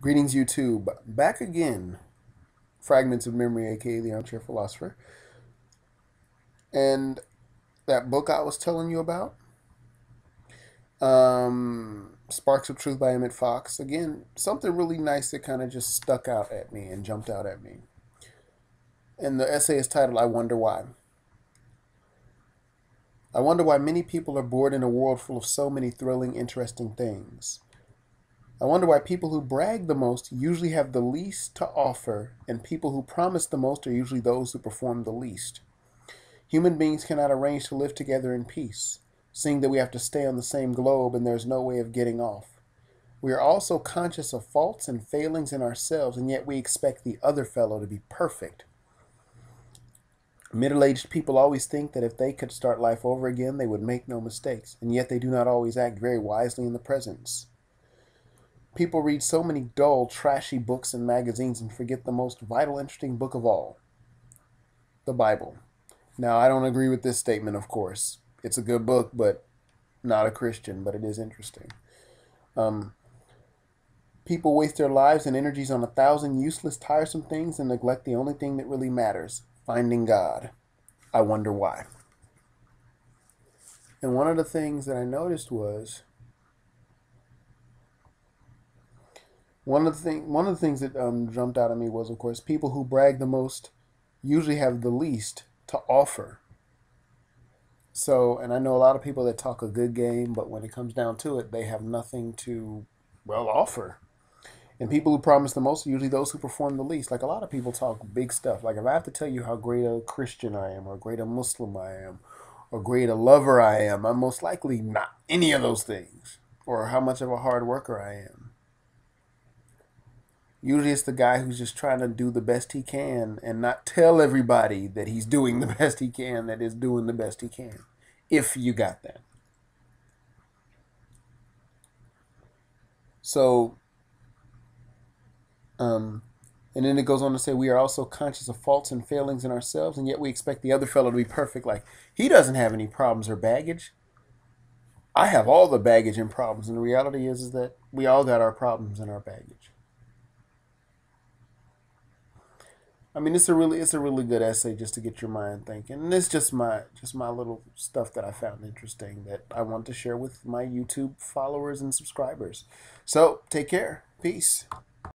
Greetings, YouTube. Back again. Fragments of Memory, aka The Armchair Philosopher. And that book I was telling you about, Sparks of Truth by Emmet. Again, something really nice that kind of just stuck out at me and jumped out at me. And the essay is titled, I Wonder Why. I wonder why many people are bored in a world full of so many thrilling, interesting things. I wonder why people who brag the most usually have the least to offer, and people who promise the most are usually those who perform the least. Human beings cannot arrange to live together in peace, seeing that we have to stay on the same globe and there's no way of getting off. We are also conscious of faults and failings in ourselves, and yet we expect the other fellow to be perfect. Middle-aged people always think that if they could start life over again, they would make no mistakes, and yet they do not always act very wisely in the present. People read so many dull, trashy books and magazines and forget the most vital, interesting book of all, the Bible. Now, I don't agree with this statement, of course. It's a good book, but not a Christian, but it is interesting. People waste their lives and energies on 1,000 useless, tiresome things and neglect the only thing that really matters, finding God. I wonder why. And one of the things that I noticed was one of the things that jumped out at me was, of course, people who brag the most usually have the least to offer. So, and I know a lot of people that talk a good game, but when it comes down to it, they have nothing to, well, offer. And people who promise the most are usually those who perform the least. Like a lot of people talk big stuff. Like if I have to tell you how great a Christian I am, or great a Muslim I am, or great a lover I am, I'm most likely not any of those things. Or how much of a hard worker I am. Usually it's the guy who's just trying to do the best he can and not tell everybody that he's doing the best he can, that is doing the best he can. If you got that. So, and then it goes on to say, we are also conscious of faults and failings in ourselves, and yet we expect the other fellow to be perfect. Like, he doesn't have any problems or baggage. I have all the baggage and problems, and the reality is that we all got our problems and our baggage. I mean, it's a really good essay just to get your mind thinking. And it's just my little stuff that I found interesting that I want to share with my YouTube followers and subscribers. So take care. Peace.